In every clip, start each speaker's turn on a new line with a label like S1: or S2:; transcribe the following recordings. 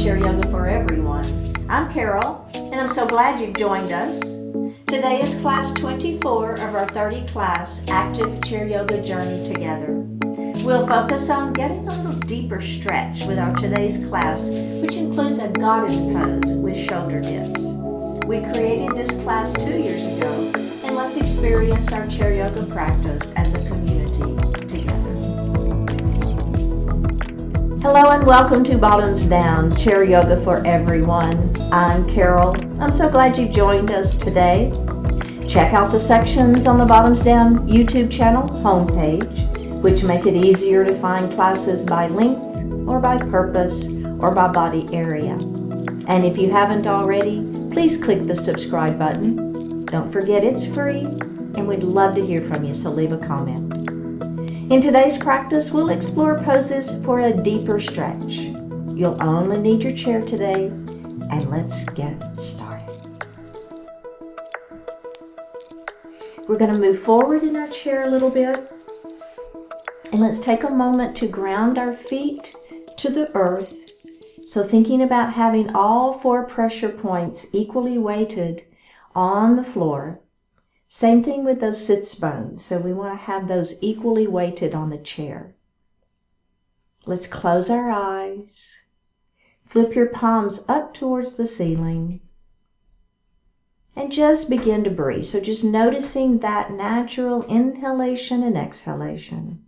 S1: Chair Yoga for Everyone. I'm Carol, and I'm so glad you've joined us. Today is class 24 of our 30-class active chair yoga journey together. We'll focus on getting a little deeper stretch with our today's class, which includes a goddess pose with shoulder dips. We created this class 2 years ago, and let's experience our chair yoga practice as a community together. Hello and welcome to Bottoms Down, Chair Yoga for Everyone. I'm Carol. I'm so glad you've joined us today. Check out the sections on the Bottoms Down YouTube channel homepage, which make it easier to find classes by length or by purpose or by body area. And if you haven't already, please click the subscribe button. Don't forget it's free, and we'd love to hear from you, so leave a comment. In today's practice, we'll explore poses for a deeper stretch. You'll only need your chair today, and let's get started. We're going to move forward in our chair a little bit, and let's take a moment to ground our feet to the earth. So thinking about having all 4 pressure points equally weighted on the floor. Same thing with those sits bones, so we want to have those equally weighted on the chair. Let's close our eyes. Flip your palms up towards the ceiling. And just begin to breathe. So just noticing that natural inhalation and exhalation.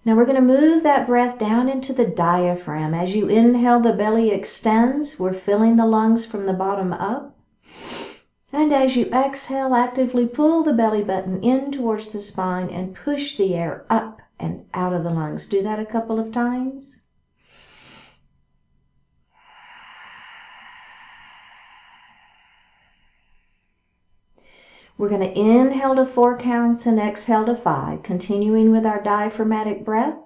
S1: Now we're going to move that breath down into the diaphragm. As you inhale, the belly extends. We're filling the lungs from the bottom up. And as you exhale, actively pull the belly button in towards the spine and push the air up and out of the lungs. Do that a couple of times. We're going to inhale to 4 counts and exhale to 5, continuing with our diaphragmatic breath.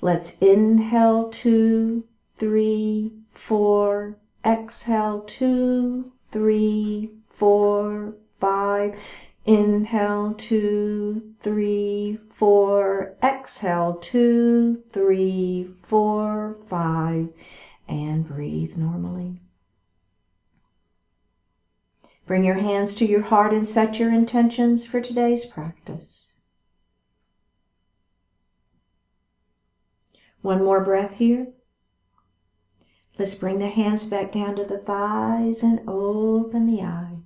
S1: Let's inhale 2, 3, 4, exhale 2, 3, 4, 5. Inhale 2, 3, 4, exhale 2, 3, 4, 5, and breathe normally. Bring your hands to your heart and set your intentions for today's practice. One more breath here. Let's bring the hands back down to the thighs and open the eyes.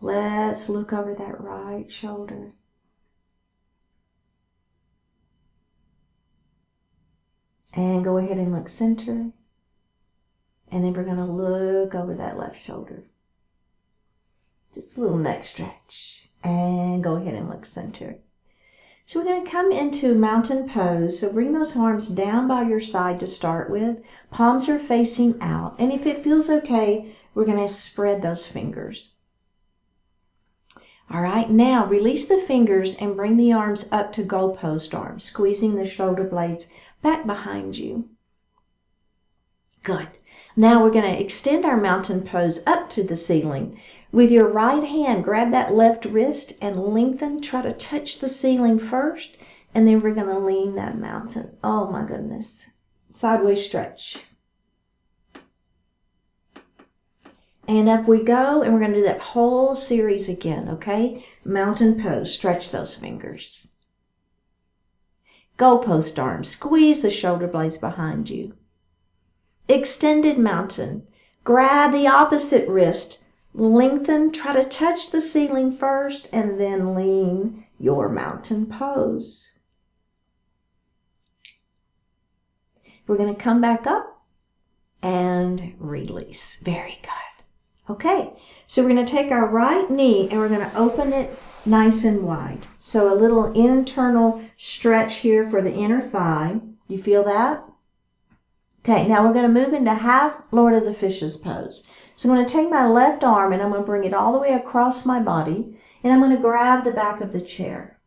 S1: Let's look over that right shoulder. And go ahead and look center. And then we're going to look over that left shoulder. Just a little neck stretch. And go ahead and look center. So we're going to come into mountain pose. So bring those arms down by your side to start with. Palms are facing out. And if it feels okay, we're going to spread those fingers. All right, now release the fingers and bring the arms up to goalpost arms, squeezing the shoulder blades back behind you. Good. Now we're going to extend our mountain pose up to the ceiling. With your right hand, grab that left wrist and lengthen. Try to touch the ceiling first, and then we're going to lean that mountain. Oh my goodness. Sideways stretch. And up we go, and we're going to do that whole series again, okay? Mountain pose. Stretch those fingers. Goalpost arms. Squeeze the shoulder blades behind you. Extended mountain. Grab the opposite wrist. Lengthen, try to touch the ceiling first, and then lean your mountain pose. We're going to come back up and release. Very good. Okay, so we're going to take our right knee and we're going to open it nice and wide. So a little internal stretch here for the inner thigh. You feel that? Okay, now we're going to move into half Lord of the Fishes pose. So I'm going to take my left arm and I'm going to bring it all the way across my body, and I'm going to grab the back of the chair.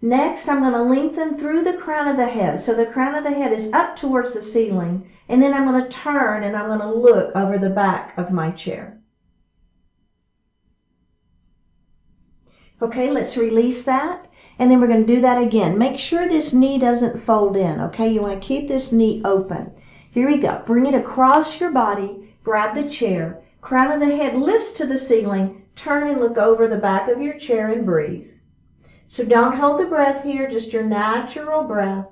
S1: Next, I'm going to lengthen through the crown of the head. So the crown of the head is up towards the ceiling, and then I'm going to turn and I'm going to look over the back of my chair. Okay, let's release that. And then we're going to do that again. Make sure this knee doesn't fold in, okay? You want to keep this knee open. Here we go. Bring it across your body. Grab the chair. Crown of the head lifts to the ceiling. Turn and look over the back of your chair and breathe. So don't hold the breath here, just your natural breath.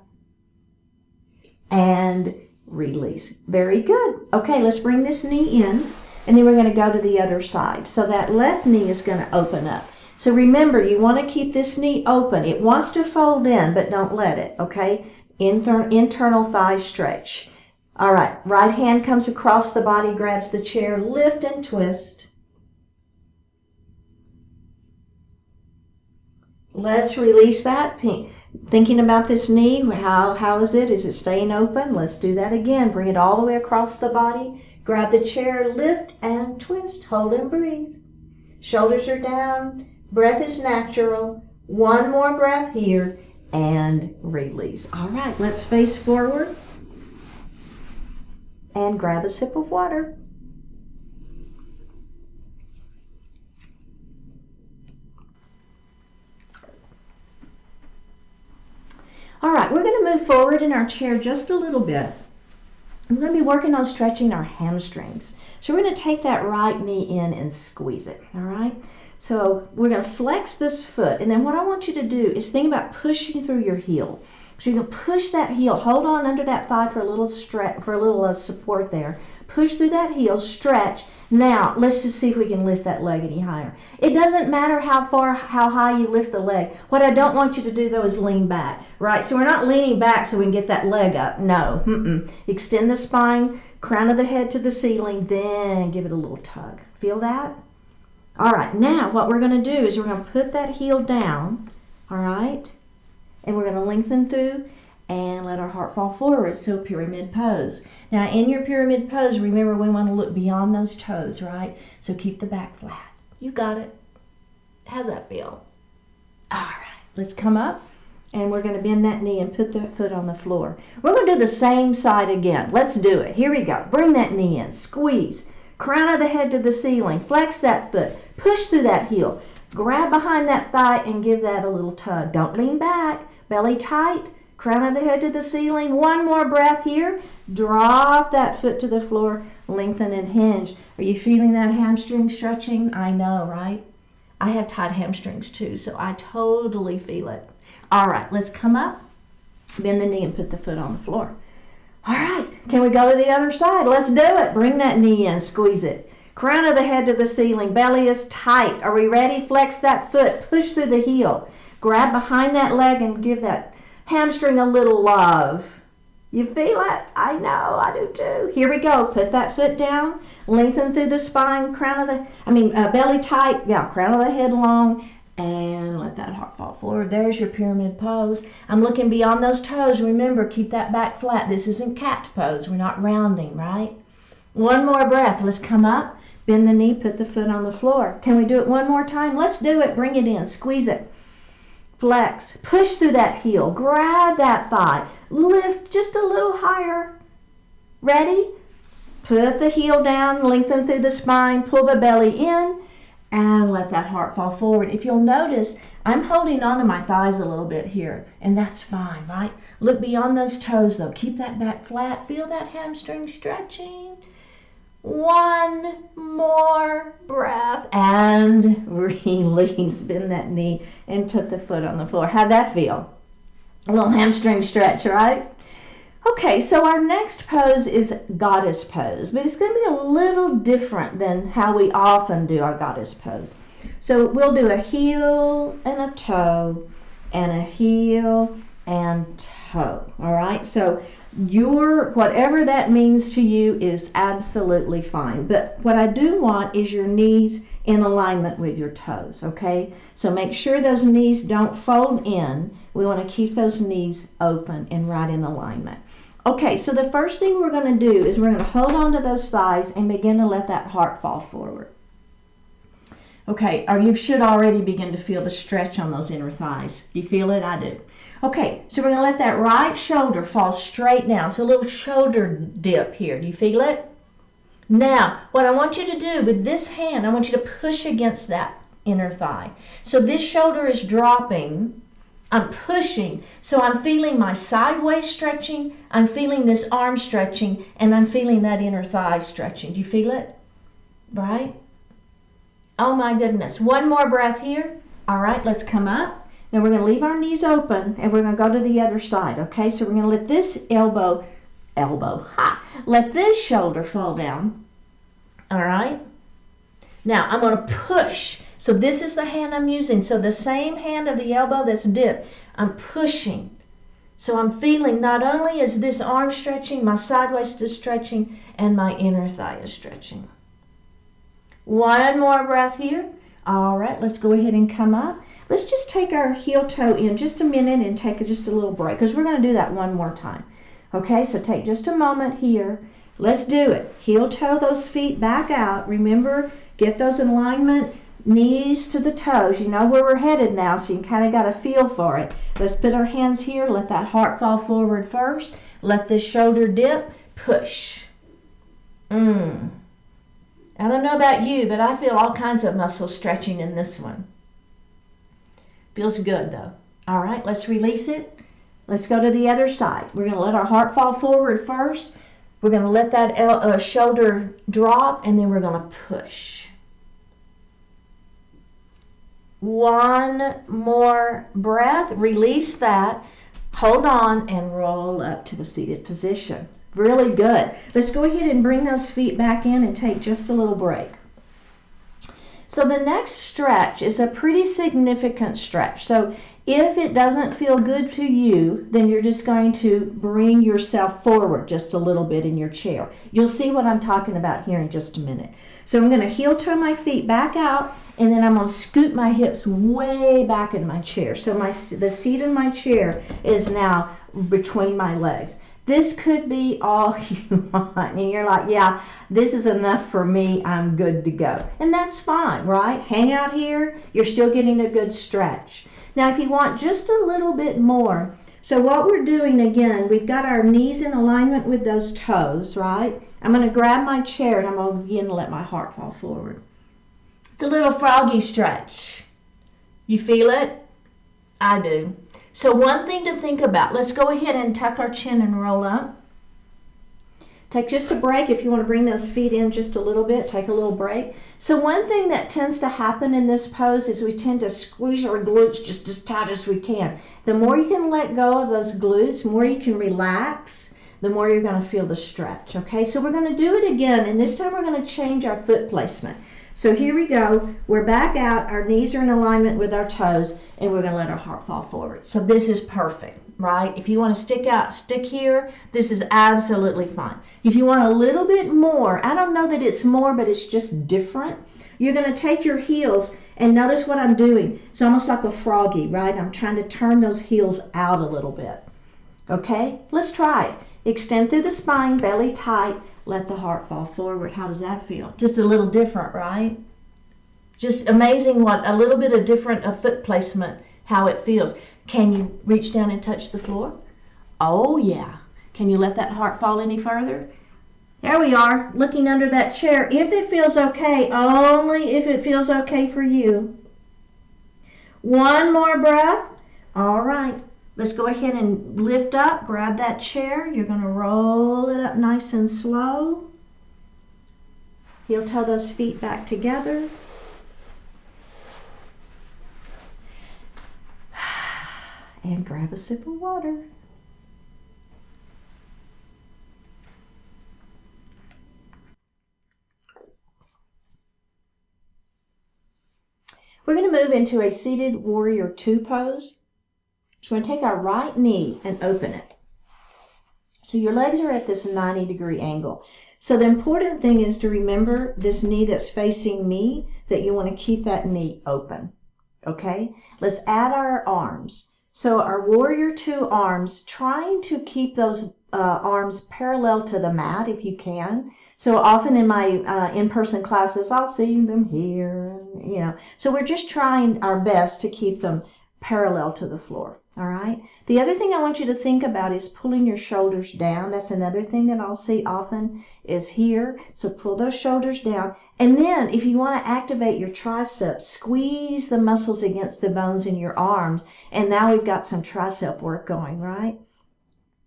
S1: And release. Very good. Okay, let's bring this knee in. And then we're going to go to the other side. So that left knee is going to open up. So remember, you want to keep this knee open. It wants to fold in, but don't let it, okay? Internal thigh stretch. All right, right hand comes across the body, grabs the chair, lift and twist. Let's release that. Thinking about this knee, how is it? Is it staying open? Let's do that again. Bring it all the way across the body. Grab the chair, lift and twist. Hold and breathe. Shoulders are down. Breath is natural. One more breath here and release. All right, let's face forward and grab a sip of water. All right, we're going to move forward in our chair just a little bit. We're going to be working on stretching our hamstrings. So we're going to take that right knee in and squeeze it, all right? So we're going to flex this foot, and then what I want you to do is think about pushing through your heel. So you can push that heel, hold on under that thigh for a little support there. Push through that heel, stretch. Now let's just see if we can lift that leg any higher. It doesn't matter how high you lift the leg. What I don't want you to do though is lean back, right? So we're not leaning back so we can get that leg up. No, Extend the spine, crown of the head to the ceiling, then give it a little tug. Feel that? All right, now what we're going to do is we're going to put that heel down, all right? And we're going to lengthen through and let our heart fall forward, so pyramid pose. Now in your pyramid pose, remember we want to look beyond those toes, right? So keep the back flat. You got it. How's that feel? All right, let's come up and we're going to bend that knee and put that foot on the floor. We're going to do the same side again. Let's do it. Here we go. Bring that knee in, squeeze. Crown of the head to the ceiling. Flex that foot. Push through that heel. Grab behind that thigh and give that a little tug. Don't lean back. Belly tight. Crown of the head to the ceiling. One more breath here. Drop that foot to the floor. Lengthen and hinge. Are you feeling that hamstring stretching? I know, right? I have tight hamstrings too, so I totally feel it. All right, let's come up. Bend the knee and put the foot on the floor. All right, can we go to the other side? Let's do it. Bring that knee in, squeeze it. Crown of the head to the ceiling, belly is tight. Are we ready? Flex that foot, push through the heel. Grab behind that leg and give that hamstring a little love. You feel it? I know, I do too. Here we go. Put that foot down, lengthen through the spine, belly tight. Yeah, crown of the head long, and let that heart fall forward. There's your pyramid pose. I'm looking beyond those toes. Remember, keep that back flat. This isn't cat pose. We're not rounding, right? One more breath. Let's come up, bend the knee, put the foot on the floor. Can we do it one more time? Let's do it. Bring it in, squeeze it. Flex, push through that heel, grab that thigh, lift just a little higher. Ready? Put the heel down, lengthen through the spine, pull the belly in, and let that heart fall forward. If you'll notice, I'm holding on to my thighs a little bit here, and that's fine, right? Look beyond those toes though. Keep that back flat. Feel that hamstring stretching. One more breath and release. Bend that knee and put the foot on the floor. How'd that feel? A little hamstring stretch, right? Okay, so our next pose is goddess pose, but it's going to be a little different than how we often do our goddess pose. So we'll do a heel and a toe and a heel and toe, all right? So whatever that means to you is absolutely fine. But what I do want is your knees in alignment with your toes, okay? So make sure those knees don't fold in. We want to keep those knees open and right in alignment. Okay, so the first thing we're going to do is we're going to hold on to those thighs and begin to let that heart fall forward. Okay, or you should already begin to feel the stretch on those inner thighs. Do you feel it? I do. Okay, so we're going to let that right shoulder fall straight down. So a little shoulder dip here. Do you feel it? Now, what I want you to do with this hand, I want you to push against that inner thigh. So this shoulder is dropping. I'm pushing. So I'm feeling my sideways stretching. I'm feeling this arm stretching. And I'm feeling that inner thigh stretching. Do you feel it? Right? Oh my goodness. One more breath here. All right, let's come up. Now we're going to leave our knees open and we're going to go to the other side. Okay, so we're going to let this let this shoulder fall down. All right. Now I'm going to push. So this is the hand I'm using. So the same hand of the elbow that's dipped, I'm pushing. So I'm feeling not only is this arm stretching, my sideways is stretching, and my inner thigh is stretching. One more breath here. All right, let's go ahead and come up. Let's just take our heel toe in just a minute and take just a little break because we're going to do that one more time. Okay, so take just a moment here. Let's do it. Heel toe those feet back out. Remember, get those in alignment, knees to the toes. You know where we're headed now, so you kind of got a feel for it. Let's put our hands here. Let that heart fall forward first. Let this shoulder dip. Push. I don't know about you, but I feel all kinds of muscle stretching in this one. Feels good though. All right, let's release it. Let's go to the other side. We're going to let our heart fall forward first. We're going to let that shoulder drop, and then we're going to push. One more breath. Release that. Hold on and roll up to a seated position. Really good. Let's go ahead and bring those feet back in and take just a little break. So the next stretch is a pretty significant stretch. So if it doesn't feel good to you, then you're just going to bring yourself forward just a little bit in your chair. You'll see what I'm talking about here in just a minute. So I'm going to heel toe my feet back out, and then I'm going to scoot my hips way back in my chair. So the seat in my chair is now between my legs. This could be all you want, and you're like, yeah, this is enough for me, I'm good to go. And that's fine, right? Hang out here, you're still getting a good stretch. Now, if you want just a little bit more, so what we're doing again, we've got our knees in alignment with those toes, right? I'm going to grab my chair and I'm going to begin to let my heart fall forward. It's a little froggy stretch. You feel it? I do. So one thing to think about, let's go ahead and tuck our chin and roll up. Take just a break. If you want to bring those feet in just a little bit, take a little break. So one thing that tends to happen in this pose is we tend to squeeze our glutes just as tight as we can. The more you can let go of those glutes, the more you can relax, the more you're going to feel the stretch. Okay, so we're going to do it again, and this time we're going to change our foot placement. So here we go. We're back out. Our knees are in alignment with our toes, and we're going to let our heart fall forward. So this is perfect, right? If you want to stick here, this is absolutely fine. If you want a little bit more, I don't know that it's more, but it's just different. You're going to take your heels, and notice what I'm doing. It's almost like a froggy, right? I'm trying to turn those heels out a little bit. Okay? Let's try it. Extend through the spine, belly tight. Let the heart fall forward. How does that feel? Just a little different, right? Just amazing what a little bit of different foot placement, how it feels. Can you reach down and touch the floor? Oh, yeah. Can you let that heart fall any further? There we are, looking under that chair. If it feels okay, only if it feels okay for you. One more breath. All right. Let's go ahead and lift up, grab that chair. You're going to roll it up nice and slow. Heel toe those feet back together. And grab a sip of water. We're going to move into a seated warrior 2 pose. So we're going to take our right knee and open it. So your legs are at this 90-degree angle. So the important thing is to remember this knee that's facing me, that you want to keep that knee open. Okay? Let's add our arms. So our warrior 2 arms, trying to keep those arms parallel to the mat if you can. So often in my in-person classes, I'll see them here, and, so we're just trying our best to keep them parallel to the floor. All right. The other thing I want you to think about is pulling your shoulders down. That's another thing that I'll see often is here. So pull those shoulders down. And then if you want to activate your triceps, squeeze the muscles against the bones in your arms. And now we've got some tricep work going, right?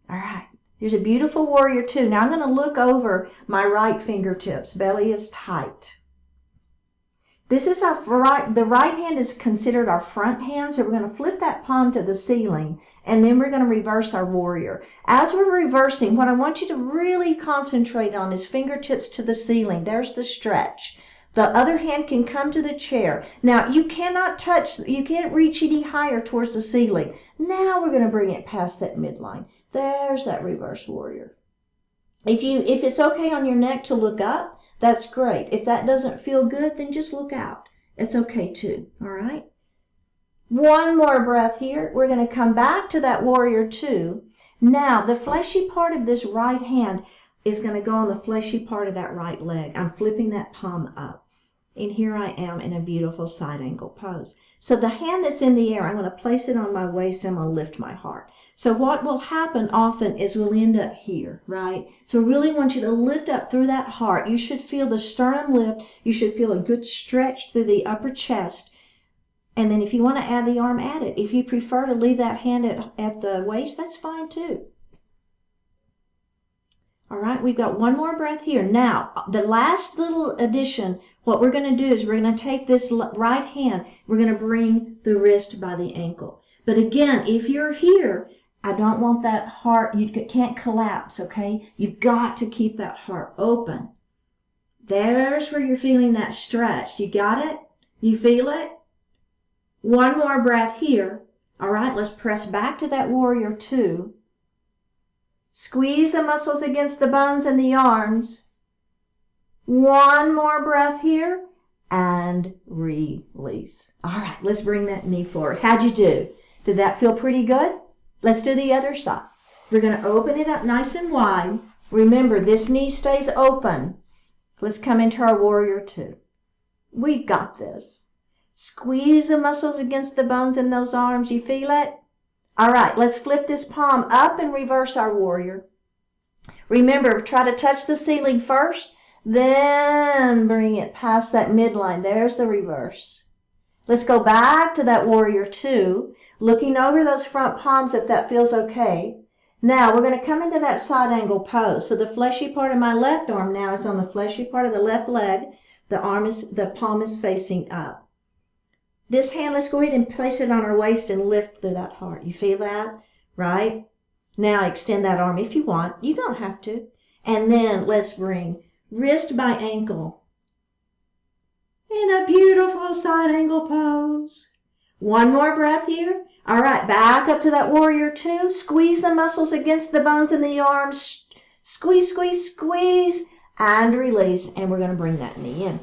S1: All right. Here's a beautiful warrior two. Now I'm going to look over my right fingertips. Belly is tight. This is the right hand is considered our front hand, so we're going to flip that palm to the ceiling, and then we're going to reverse our warrior. As we're reversing, what I want you to really concentrate on is fingertips to the ceiling. There's the stretch. The other hand can come to the chair. Now, you can't reach any higher towards the ceiling. Now we're going to bring it past that midline. There's that reverse warrior. If it's okay on your neck to look up, that's great. If that doesn't feel good, then just look out. It's okay too, all right? One more breath here. We're going to come back to that warrior two. Now, the fleshy part of this right hand is going to go on the fleshy part of that right leg. I'm flipping that palm up. And here I am in a beautiful side angle pose. So the hand that's in the air, I'm going to place it on my waist and I'm going to lift my heart. So what will happen often is we'll end up here, right? So I really want you to lift up through that heart. You should feel the sternum lift. You should feel a good stretch through the upper chest. And then if you want to add the arm, add it. If you prefer to leave that hand at the waist, that's fine too. All right, we've got one more breath here. Now, the last little addition, what we're going to do is we're going to take this right hand, we're going to bring the wrist by the ankle. But again, if you're here, I don't want that heart, you can't collapse, okay? You've got to keep that heart open. There's where you're feeling that stretch. You got it? You feel it? One more breath here. All right, let's press back to that warrior two. Squeeze the muscles against the bones in the arms. One more breath here and release. All right, let's bring that knee forward. How'd you do? Did that feel pretty good? Let's do the other side. We're going to open it up nice and wide. Remember, this knee stays open. Let's come into our warrior two. We've got this. Squeeze the muscles against the bones in those arms. You feel it? All right, let's flip this palm up and reverse our warrior. Remember, try to touch the ceiling first, then bring it past that midline. There's the reverse. Let's go back to that warrior two, looking over those front palms if that feels okay. Now, we're going to come into that side angle pose. So the fleshy part of my left arm now is on the fleshy part of the left leg. The palm is facing up. This hand, let's go ahead and place it on our waist and lift through that heart. You feel that? Right? Now extend that arm if you want. You don't have to. And then let's bring wrist by ankle in a beautiful side angle pose. One more breath here. All right, back up to that warrior two. Squeeze the muscles against the bones in the arms. Squeeze, squeeze, squeeze, and release. And we're going to bring that knee in.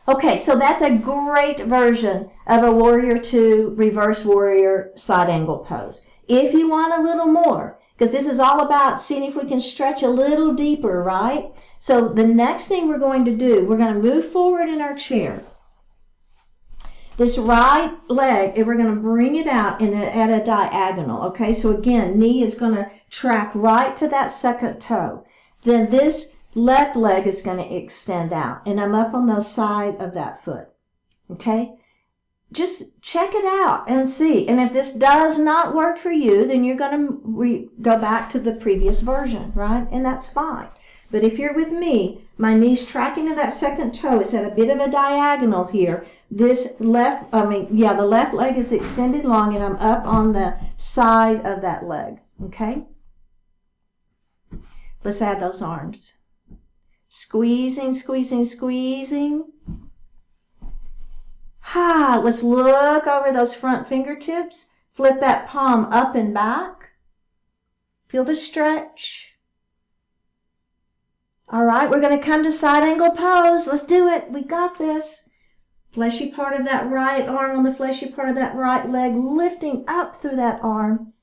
S1: Okay, so that's a great version of a warrior two, reverse warrior, side angle pose. If you want a little more, because this is all about seeing if we can stretch a little deeper, right? So the next thing we're going to do, we're going to move forward in our chair. This right leg, and we're going to bring it out at a diagonal, okay? So again, knee is going to track right to that second toe. Then this left leg is going to extend out, and I'm up on the side of that foot, okay? Just check it out and see. And if this does not work for you, then you're going to go back to the previous version, right? And that's fine. But if you're with me, my knee's tracking to that second toe. It's at a bit of a diagonal here. The left leg is extended long, and I'm up on the side of that leg, okay? Let's add those arms. Squeezing, squeezing, squeezing. Let's look over those front fingertips. Flip that palm up and back. Feel the stretch. All right, we're going to come to side angle pose. Let's do it. We got this. Fleshy part of that right arm on the fleshy part of that right leg, lifting up through that arm,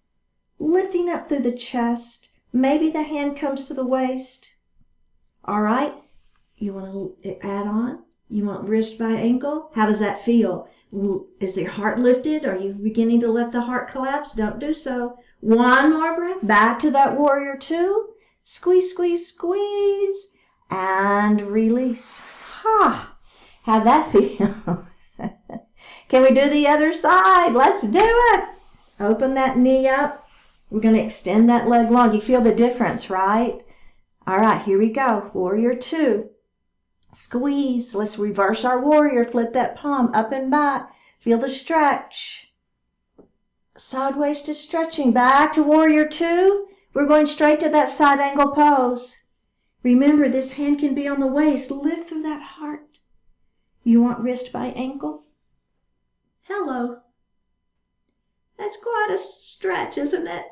S1: lifting up through the chest. Maybe the hand comes to the waist. All right, you want to add on? You want wrist by ankle? How does that feel? Is your heart lifted? Are you beginning to let the heart collapse? Don't do so. One more breath. Back to that warrior two. Squeeze, squeeze, squeeze. And release. Ha! How'd that feel? Can we do the other side? Let's do it. Open that knee up. We're going to extend that leg long. You feel the difference, right? All right, here we go. Warrior two. Squeeze. Let's reverse our warrior. Flip that palm up and back. Feel the stretch. Sideways to stretching. Back to warrior two. We're going straight to that side angle pose. Remember, this hand can be on the waist. Lift through that heart. You want wrist by ankle? Hello. That's quite a stretch, isn't it?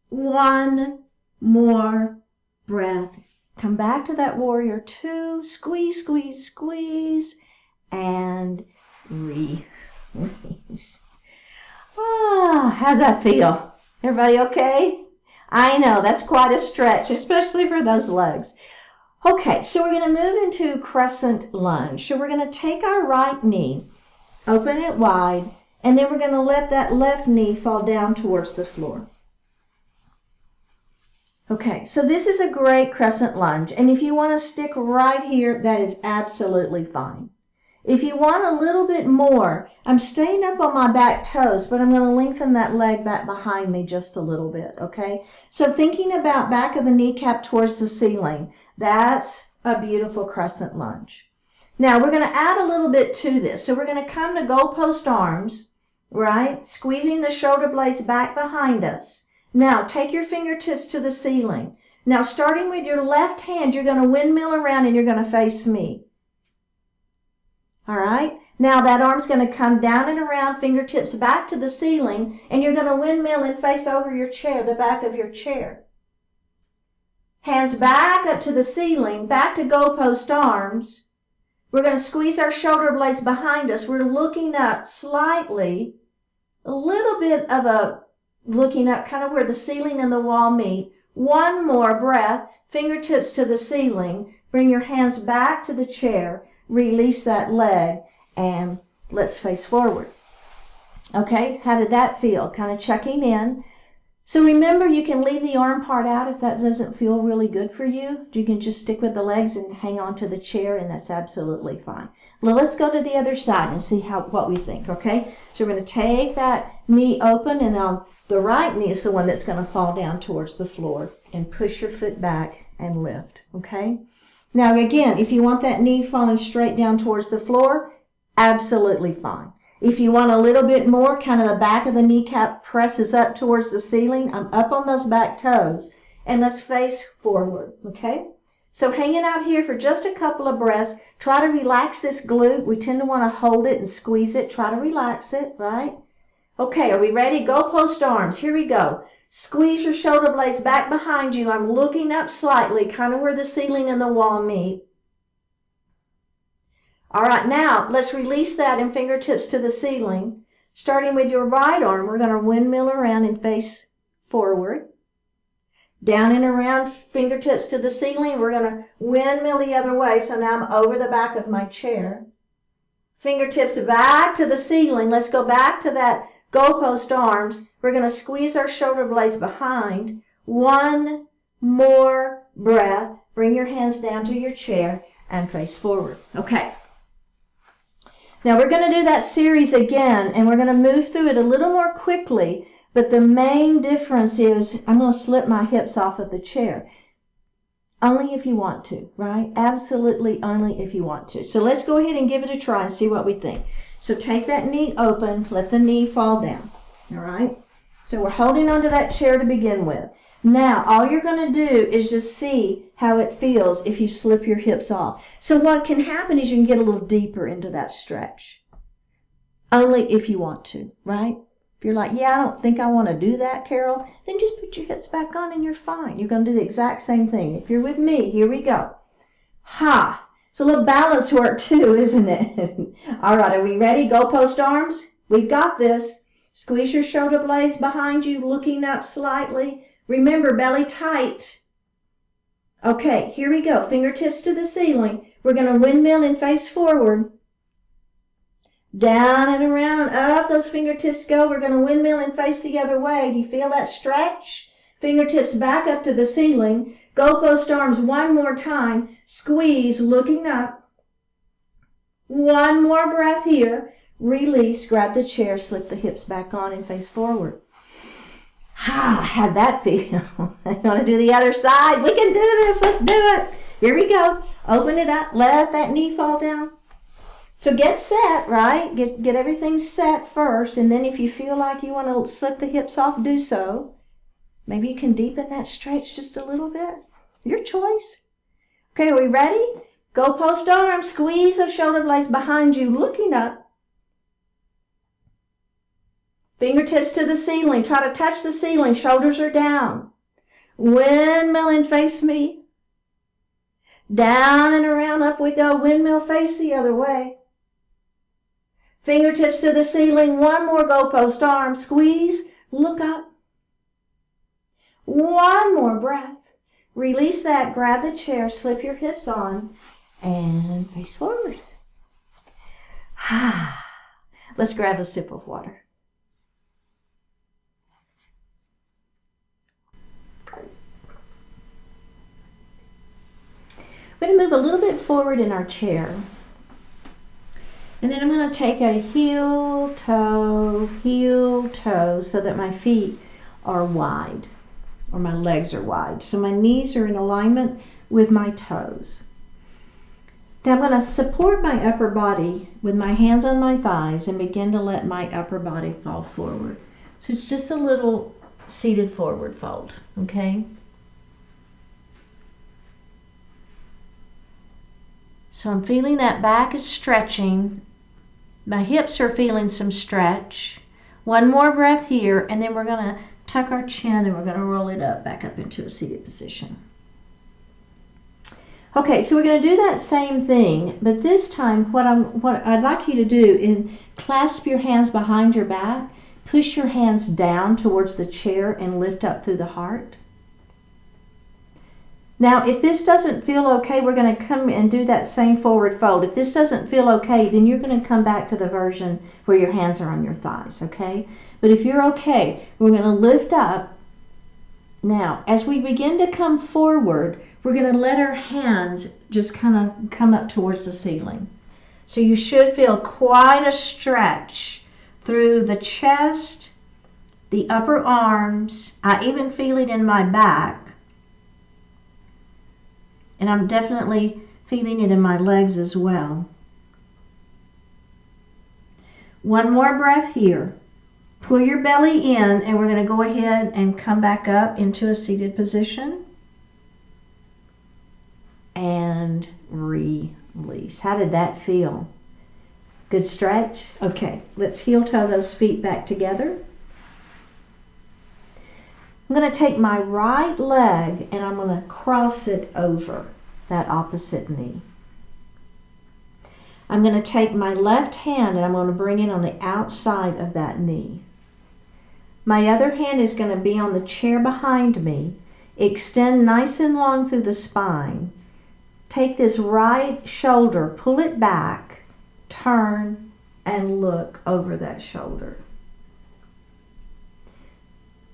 S1: One more breath. Come back to that warrior two. Squeeze, squeeze, squeeze. And release. Ah, how's that feel? Everybody okay? I know, that's quite a stretch, especially for those legs. Okay, so we're going to move into crescent lunge. So we're going to take our right knee, open it wide, and then we're going to let that left knee fall down towards the floor. Okay, so this is a great crescent lunge, and if you want to stick right here, that is absolutely fine. If you want a little bit more, I'm staying up on my back toes, but I'm going to lengthen that leg back behind me just a little bit, okay? So thinking about back of the kneecap towards the ceiling, that's a beautiful crescent lunge. Now we're going to add a little bit to this. So we're going to come to goalpost arms, right? Squeezing the shoulder blades back behind us. Now take your fingertips to the ceiling. Now starting with your left hand, you're going to windmill around and you're going to face me. All right, now that arm's going to come down and around, fingertips back to the ceiling, and you're going to windmill and face over your chair, the back of your chair. Hands back up to the ceiling, back to goalpost arms. We're going to squeeze our shoulder blades behind us. We're looking up slightly, a little bit of a looking up, kind of where the ceiling and the wall meet. One more breath, fingertips to the ceiling. Bring your hands back to the chair. Release that leg and let's face forward. Okay, how did that feel? Kind of checking in. So remember, you can leave the arm part out if that doesn't feel really good for you. You can just stick with the legs and hang on to the chair, and that's absolutely fine. Well, let's go to the other side and see what we think, okay? So we're going to take that knee open, and the right knee is the one that's going to fall down towards the floor, and push your foot back and lift, okay? Now again, if you want that knee falling straight down towards the floor, absolutely fine. If you want a little bit more, kind of the back of the kneecap presses up towards the ceiling. I'm up on those back toes. And let's face forward, okay? So hanging out here for just a couple of breaths. Try to relax this glute. We tend to want to hold it and squeeze it. Try to relax it, right? Okay, are we ready? Goalpost arms. Here we go. Squeeze your shoulder blades back behind you. I'm looking up slightly, kind of where the ceiling and the wall meet. All right, now let's release that and fingertips to the ceiling. Starting with your right arm, we're going to windmill around and face forward. Down and around, fingertips to the ceiling. We're going to windmill the other way, so now I'm over the back of my chair. Fingertips back to the ceiling. Let's go back to that goalpost arms. We're going to squeeze our shoulder blades behind. One more breath. Bring your hands down to your chair and face forward. Okay. Now we're going to do that series again, and we're going to move through it a little more quickly, but the main difference is I'm going to slip my hips off of the chair. Only if you want to, right? Absolutely only if you want to. So let's go ahead and give it a try and see what we think. So take that knee open, let the knee fall down, all right? So we're holding onto that chair to begin with. Now, all you're going to do is just see how it feels if you slip your hips off. So what can happen is you can get a little deeper into that stretch. Only if you want to, right? If you're like, yeah, I don't think I want to do that, Carol, then just put your hips back on and you're fine. You're going to do the exact same thing. If you're with me, here we go. Ha! It's a little balance work too, isn't it? All right, are we ready? Goalpost arms. We've got this. Squeeze your shoulder blades behind you, looking up slightly. Remember, belly tight. Okay, here we go. Fingertips to the ceiling. We're going to windmill and face forward. Down and around, up those fingertips go. We're going to windmill and face the other way. Do you feel that stretch? Fingertips back up to the ceiling. GoHPO arms one more time. Squeeze, looking up. One more breath here. Release, grab the chair, slip the hips back on and face forward. How'd that feel? You want to do the other side? We can do this. Let's do it. Here we go. Open it up. Let that knee fall down. So get set, right? Get everything set first, and then if you feel like you want to slip the hips off, do so. Maybe you can deepen that stretch just a little bit. Your choice. Okay, are we ready? GoHPO arms, squeeze those shoulder blades behind you, looking up. Fingertips to the ceiling. Try to touch the ceiling. Shoulders are down. Windmill and face me. Down and around, up we go. Windmill, face the other way. Fingertips to the ceiling. One more GoHPO arm. Squeeze. Look up. One more breath. Release that. Grab the chair. Slip your hips on. And face forward. Let's grab a sip of water. We're going to move a little bit forward in our chair. And then I'm going to take a heel, toe, so that my feet are wide, or my legs are wide. So my knees are in alignment with my toes. Now I'm going to support my upper body with my hands on my thighs and begin to let my upper body fall forward. So it's just a little seated forward fold, okay? So I'm feeling that back is stretching. My hips are feeling some stretch. One more breath here, and then we're going to tuck our chin and we're going to roll it back up into a seated position. Okay, so we're going to do that same thing, but this time what I'd like you to do is clasp your hands behind your back, push your hands down towards the chair and lift up through the heart. Now, if this doesn't feel okay, we're going to come and do that same forward fold. If this doesn't feel okay, then you're going to come back to the version where your hands are on your thighs, okay? But if you're okay, we're going to lift up. Now, as we begin to come forward, we're going to let our hands just kind of come up towards the ceiling. So you should feel quite a stretch through the chest, the upper arms. I even feel it in my back. And I'm definitely feeling it in my legs as well. One more breath here. Pull your belly in, and we're going to go ahead and come back up into a seated position. And release. How did that feel? Good stretch? Okay, let's heel toe those feet back together. I'm going to take my right leg and I'm going to cross it over that opposite knee. I'm going to take my left hand and I'm going to bring it on the outside of that knee. My other hand is going to be on the chair behind me. Extend nice and long through the spine. Take this right shoulder, pull it back, turn, and look over that shoulder.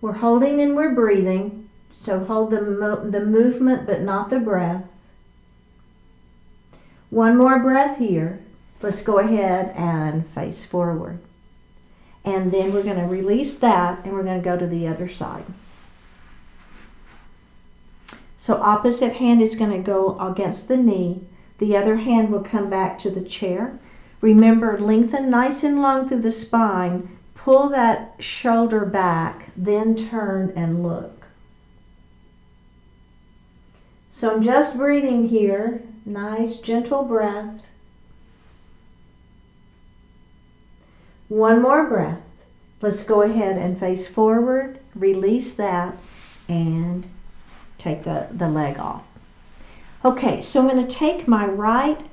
S1: We're holding and we're breathing, so hold the movement but not the breath. One more breath here. Let's go ahead and face forward. And then we're going to release that and we're going to go to the other side. So opposite hand is going to go against the knee. The other hand will come back to the chair. Remember, lengthen nice and long through the spine. Pull that shoulder back, then turn and look. So I'm just breathing here. Nice, gentle breath. One more breath. Let's go ahead and face forward, release that, and take the leg off. Okay, so I'm going to take my right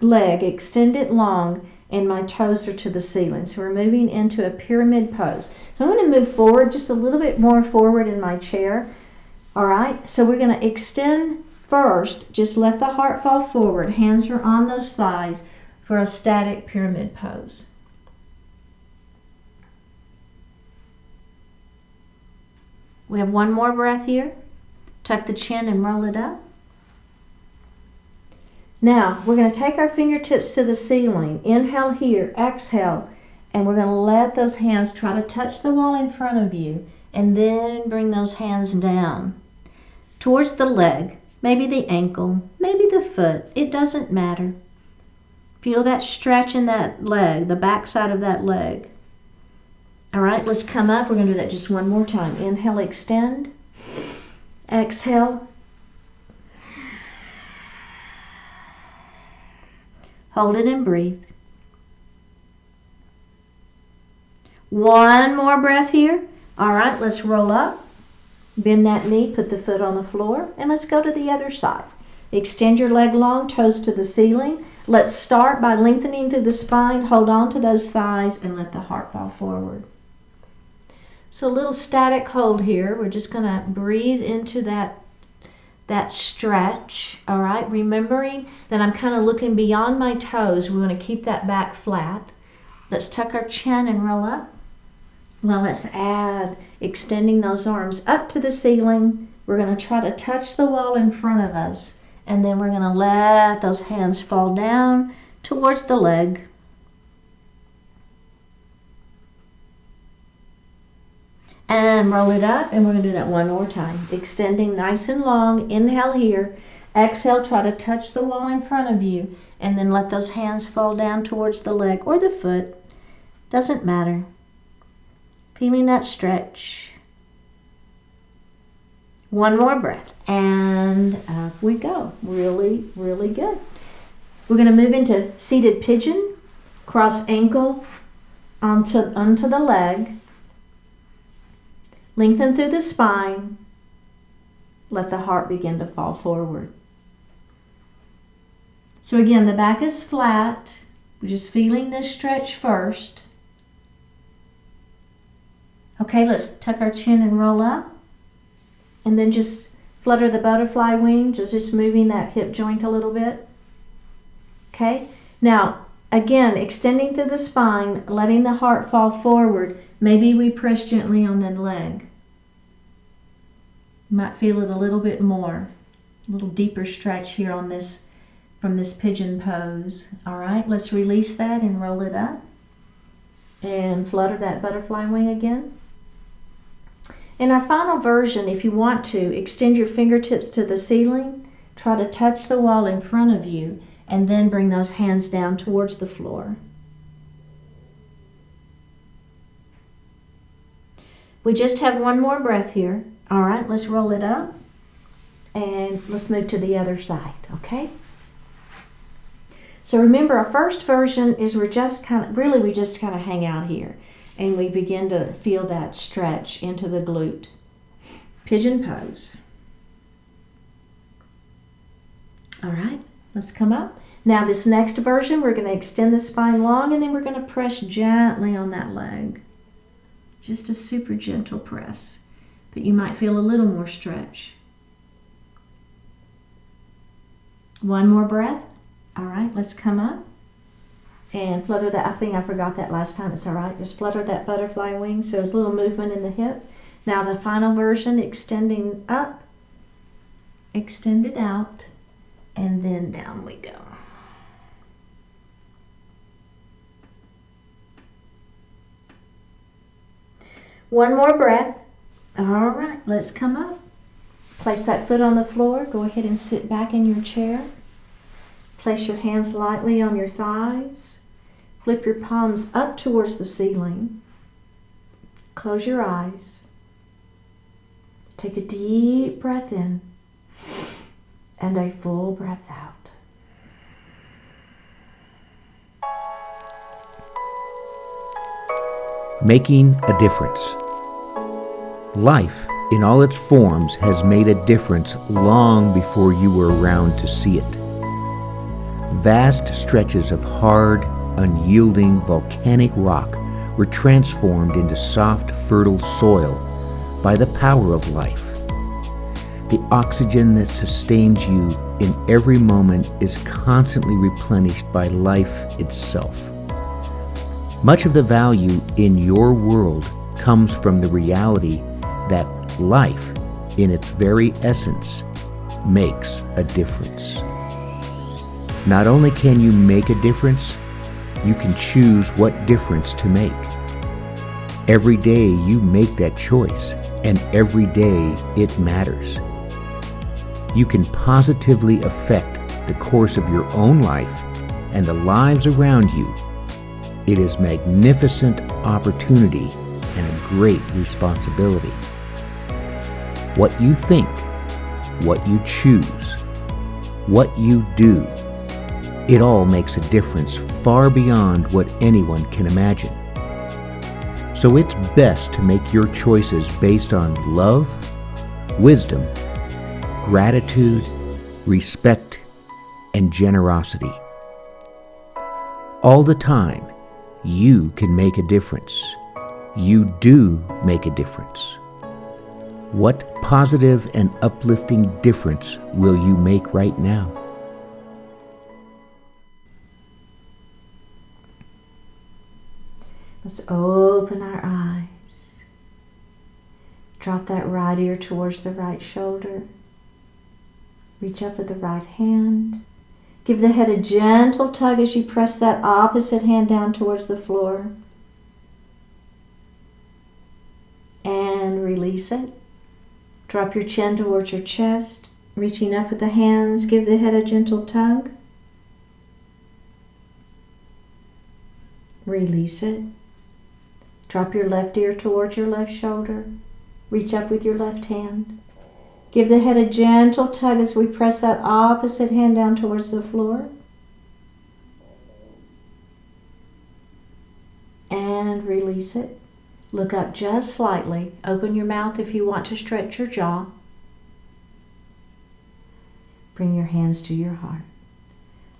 S1: leg, extend it long, and my toes are to the ceiling. So we're moving into a pyramid pose. So I'm going to move forward, just a little bit more forward in my chair. All right, so we're going to extend first. Just let the heart fall forward. Hands are on those thighs. for a static pyramid pose. We have one more breath here. Tuck the chin and roll it up. Now, we're going to take our fingertips to the ceiling. Inhale here, exhale, and we're going to let those hands try to touch the wall in front of you, and then bring those hands down towards the leg, maybe the ankle, maybe the foot. It doesn't matter. Feel that stretch in that leg, the back side of that leg. All right, let's come up. We're going to do that just one more time. Inhale, extend. Exhale. Hold it and breathe. One more breath here. All right, let's roll up. Bend that knee, put the foot on the floor, and let's go to the other side. Extend your leg long, toes to the ceiling. Let's start by lengthening through the spine. Hold on to those thighs and let the heart fall forward. So a little static hold here. We're just going to breathe into that stretch, all right? Remembering that I'm kind of looking beyond my toes. We want to keep that back flat. Let's tuck our chin and roll up. Well, let's add extending those arms up to the ceiling. We're going to try to touch the wall in front of us, and then we're going to let those hands fall down towards the leg. And roll it up, and we're going to do that one more time. Extending nice and long. Inhale here. Exhale, try to touch the wall in front of you, and then let those hands fall down towards the leg or the foot. Doesn't matter. Feeling that stretch. One more breath, and up we go. Really, really good. We're going to move into seated pigeon. Cross ankle onto the leg. Lengthen through the spine. Let the heart begin to fall forward. So again, the back is flat. We're just feeling this stretch first. Okay, let's tuck our chin and roll up. And then just flutter the butterfly wings, just moving that hip joint a little bit. Okay, now again, extending through the spine, letting the heart fall forward. Maybe we press gently on the leg. You might feel it a little bit more, a little deeper stretch here on this, from this pigeon pose. All right, let's release that and roll it up. And flutter that butterfly wing again. In our final version, if you want to, extend your fingertips to the ceiling, try to touch the wall in front of you, and then bring those hands down towards the floor. We just have one more breath here. All right, let's roll it up, and let's move to the other side, okay? So remember, our first version is we just kind of hang out here, and we begin to feel that stretch into the glute. Pigeon pose. All right, let's come up. Now this next version, we're going to extend the spine long, and then we're going to press gently on that leg. Just a super gentle press, but you might feel a little more stretch. One more breath. All right, let's come up and flutter that. I think I forgot that last time. It's all right. Just flutter that butterfly wing, so it's a little movement in the hip. Now the final version, extending up, extend it out, and then down we go. One more breath. All right, let's come up. Place that foot on the floor. Go ahead and sit back in your chair. Place your hands lightly on your thighs. Flip your palms up towards the ceiling. Close your eyes. Take a deep breath in and a full breath out.
S2: Making a difference. Life, in all its forms, has made a difference long before you were around to see it. Vast stretches of hard, unyielding volcanic rock were transformed into soft, fertile soil by the power of life. the oxygen that sustains you in every moment is constantly replenished by life itself. Much of the value in your world comes from the reality that life, in its very essence, makes a difference. Not only can you make a difference, you can choose what difference to make. Every day you make that choice, and every day it matters. You can positively affect the course of your own life and the lives around you. It is a magnificent opportunity and a great responsibility. What you think, what you choose, what you do, it all makes a difference far beyond what anyone can imagine. So it's best to make your choices based on love, wisdom, gratitude, respect, and generosity. All the time, you can make a difference. You do make a difference. What positive and uplifting difference will you make right now?
S1: Let's open our eyes. Drop that right ear towards the right shoulder. Reach up with the right hand. Give the head a gentle tug as you press that opposite hand down towards the floor. And release it. Drop your chin towards your chest. Reaching up with the hands, give the head a gentle tug. Release it. Drop your left ear towards your left shoulder. Reach up with your left hand. Give the head a gentle tug as we press that opposite hand down towards the floor. And release it. Look up just slightly. Open your mouth if you want to stretch your jaw. Bring your hands to your heart.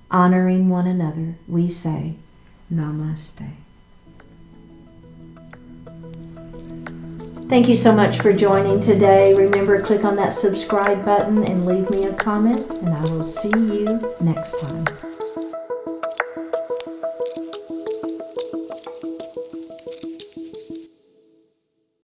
S1: Honoring one another, we say Namaste. Thank you so much for joining today. Remember, click on that subscribe button and leave me a comment, and I will see you next time.